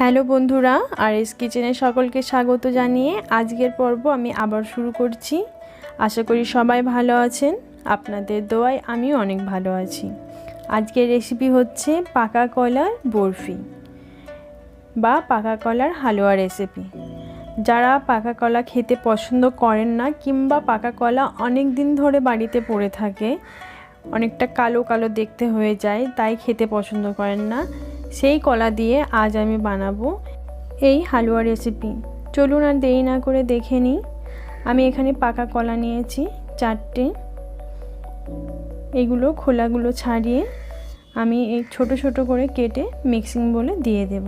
Hello বন্ধুরা, আর S কিচেনে সকলকে স্বাগত জানিয়ে আজকের পর্ব আমি আবার শুরু করছি। আশা করি সবাই ভালো আছেন। আপনাদের দোয়ায় আমিও অনেক ভালো আছি। আজকের রেসিপি হচ্ছে পাকা কলার বরফি বা পাকা কলার হালুয়া রেসিপি। যারা পাকা কলা খেতে পছন্দ করেন না কিংবা পাকা কলা অনেক দিন ধরে বাড়িতে পড়ে থাকে, অনেকটা কালো কালো দেখতে হয়ে যায়, তাই খেতে পছন্দ করেন না, সেই কলা দিয়ে আজ আমি বানাবো এই হালুয়া রেসিপি। চলুন আর দেরি না করে দেখে নিই। আমি এখানে পাকা কলা নিয়েছি 4টে। এগুলো খোলাগুলো ছাড়িয়ে আমি এই ছোট ছোট করে কেটে মিক্সিং বলে দিয়ে দেব।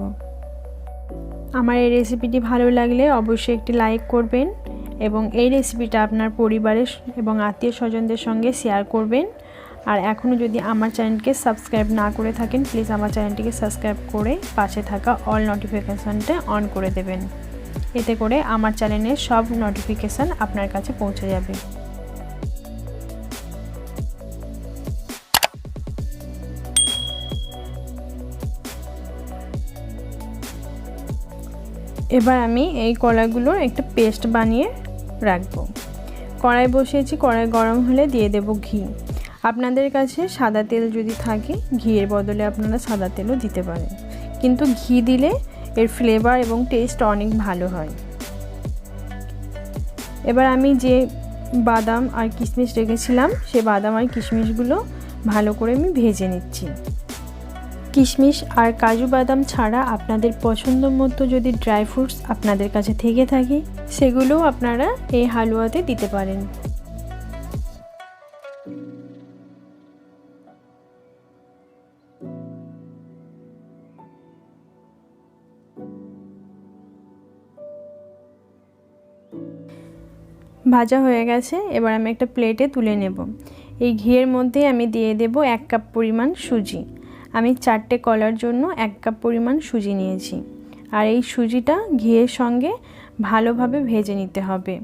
আমার এই রেসিপিটি ভালো লাগলে অবশ্যই একটি লাইক করবেন এবং এই রেসিপিটা আপনার পরিবারের এবং আত্মীয় স্বজনদের সঙ্গে শেয়ার করবেন। আর এখনও যদি আমার চ্যানেলকে সাবস্ক্রাইব না করে থাকেন, প্লিজ আমার চ্যানেলটিকে সাবস্ক্রাইব করে পাশে থাকা অল নোটিফিকেশানটা অন করে দেবেন। এতে করে আমার চ্যানেলের সব নোটিফিকেশান আপনার কাছে পৌঁছে যাবে। এবার আমি এই কলাগুলোর একটা পেস্ট বানিয়ে রাখবো। কড়াই বসিয়েছি, কড়াই গরম হলে দিয়ে দেব ঘি। আপনাদের কাছে সাদা তেল যদি থাকে, ঘিয়ের বদলে আপনারা সাদা তেলও দিতে পারেন, কিন্তু ঘি দিলে এর ফ্লেভার এবং টেস্ট অনেক ভালো হয়। এবার আমি যে বাদাম আর কিশমিশ রেখেছিলাম, সেই বাদাম আর কিশমিশগুলো ভালো করে আমি ভেজে নিচ্ছি। কিশমিশ আর কাজু বাদাম ছাড়া আপনাদের পছন্দ মতো যদি ড্রাই ফ্রুটস আপনাদের কাছে থেকে থাকে, সেগুলোও আপনারা এই হালুয়াতে দিতে পারেন। ভাজা হয়ে গেছে, এবার আমি একটা প্লেটে তুলে নেব। এই ঘিয়ের মধ্যে আমি দিয়ে দেব 1 কাপ পরিমাণ সুজি। আমি 4টে কলার জন্য 1 কাপ পরিমাণ সুজি নিয়েছি। আর এই সুজিটা ঘিয়ের সঙ্গে ভালোভাবে ভেজে নিতে হবে।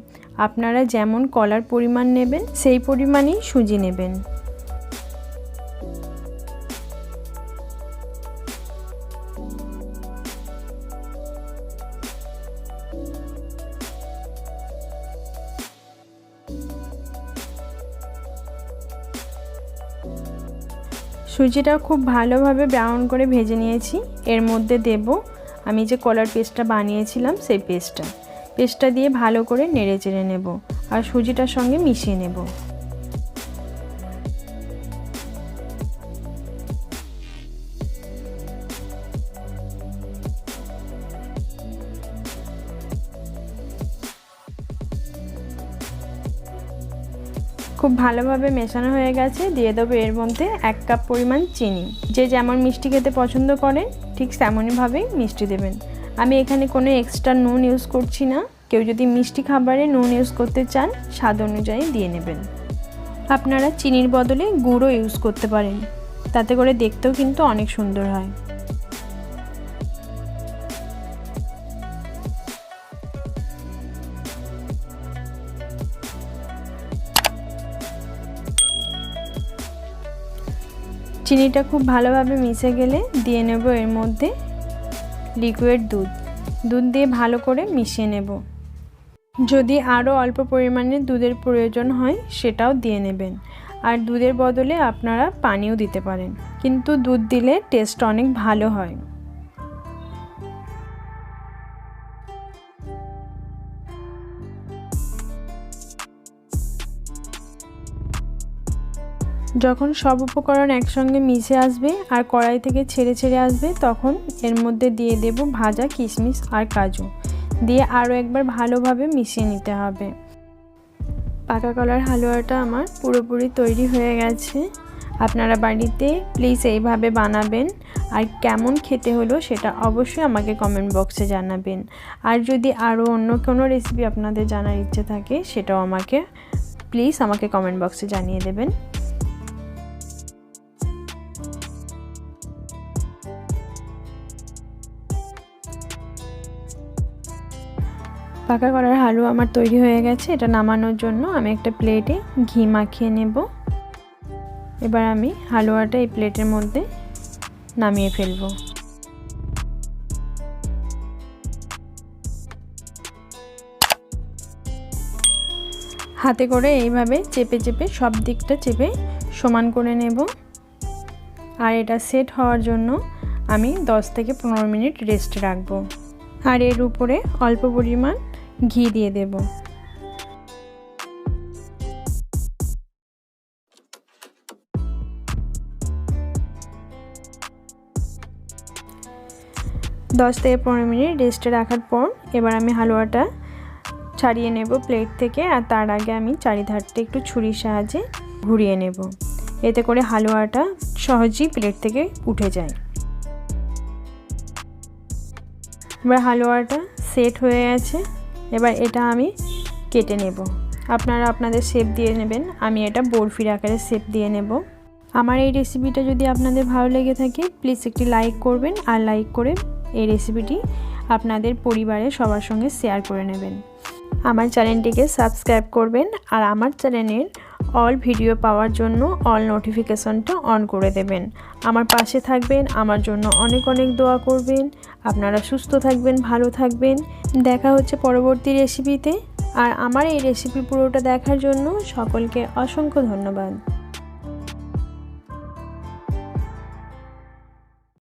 আপনারা যেমন কলার পরিমাণ নেবেন সেই পরিমাণেই সুজি নেবেন। সুজিটা খুব ভালোভাবে ব্রাউন করে ভেজে নিয়েছি। এর মধ্যে দেব আমি যে কলার পেস্টটা বানিয়েছিলাম সেই পেস্টটা দিয়ে ভালো করে নেড়ে চেড়ে নেব আর সুজিটার সঙ্গে মিশিয়ে নেব। খুব ভালোভাবে মেশানো হয়ে গেছে। দিয়ে দেবো এর মধ্যে 1 কাপ পরিমাণ চিনি। যে যেমন মিষ্টি খেতে পছন্দ করেন ঠিক তেমনইভাবেই মিষ্টি দেবেন। আমি এখানে কোনো এক্সট্রা নুন ইউজ করছি না। কেউ যদি মিষ্টি খাবারে নুন ইউজ করতে চান, স্বাদ অনুযায়ী দিয়ে নেবেন। আপনারা চিনির বদলে গুঁড়ো ইউজ করতে পারেন, তাতে করে দেখতেও কিন্তু অনেক সুন্দর হয়। চিনিটা খুব ভালোভাবে মিশে গেলে দিয়ে নেব এর মধ্যে লিকুইড দুধ দিয়ে ভালো করে মিশিয়ে নেব। যদি আরও অল্প পরিমাণে দুধের প্রয়োজন হয় সেটাও দিয়ে নেবেন। আর দুধের বদলে আপনারা পানিও দিতে পারেন, কিন্তু দুধ দিলে টেস্ট অনেক ভালো হয়। যখন সব উপকরণ একসঙ্গে মিশে আসবে আর কড়াই থেকে ছেড়ে আসবে, তখন এর মধ্যে দিয়ে দেব ভাজা কিশমিশ আর কাজু, দিয়ে আরও একবার ভালোভাবে মিশিয়ে নিতে হবে। পাকা কলার হালুয়াটা আমার পুরোপুরি তৈরি হয়ে গেছে। আপনারা বাড়িতে প্লিজ এইভাবে বানাবেন, আর কেমন খেতে হলো সেটা অবশ্যই আমাকে কমেন্ট বক্সে জানাবেন। আর যদি আরও অন্য কোনো রেসিপি আপনাদের জানার ইচ্ছে থাকে, সেটাও প্লিজ আমাকে কমেন্ট বক্সে জানিয়ে দেবেন। পাকা কলার হালুয়া আমার তৈরি হয়ে গেছে। এটা নামানোর জন্য আমি একটা প্লেটে ঘি মাখিয়ে নেব। এবার আমি হালুয়াটা এই প্লেটের মধ্যে নামিয়ে ফেলবো। হাতে করে এইভাবে চেপে চেপে সব দিকটা চেপে সমান করে নেব। আর এটা সেট হওয়ার জন্য আমি 10 থেকে 15 মিনিট রেস্ট রাখব। আর এর উপরে অল্প পরিমাণ ঘি দিয়ে দেব। দশ থেকে 15 মিনিট রেস্টে রাখার পর এবার আমি হালুয়াটা ছাড়িয়ে নেব প্লেট থেকে। আর তার আগে আমি চারিধারটা একটু ছুরির সাহায্যে ঘুরিয়ে নেব, এতে করে হালুয়াটা সহজেই প্লেট থেকে উঠে যায়। এবার হালুয়াটা সেট হয়ে গেছে। এবার এটা আমি কেটে নেব। আপনারা আপনাদের শেপ দিয়ে নেবেন, আমি এটা বরফির আকারে শেপ দিয়ে নেব। আমার এই রেসিপিটা যদি আপনাদের ভালো লেগে থাকে প্লিজ একটি লাইক করবেন, আর লাইক করে এই রেসিপিটি আপনাদের পরিবারের সবার সঙ্গে শেয়ার করে নেবেন। আমার চ্যানেলটিকে সাবস্ক্রাইব করবেন, আর আমার চ্যানেলের অল ভিডিও পাওয়ার জন্য অল নোটিফিকেশনটা অন করে দেবেন। আমার পাশে থাকবেন, আমার জন্য অনেক অনেক দোয়া করবেন। আপনারা সুস্থ থাকবেন, ভালো থাকবেন। দেখা হচ্ছে পরবর্তী রেসিপিতে। আর আমার এই রেসিপি পুরোটা দেখার জন্য সকলকে অসংখ্য ধন্যবাদ।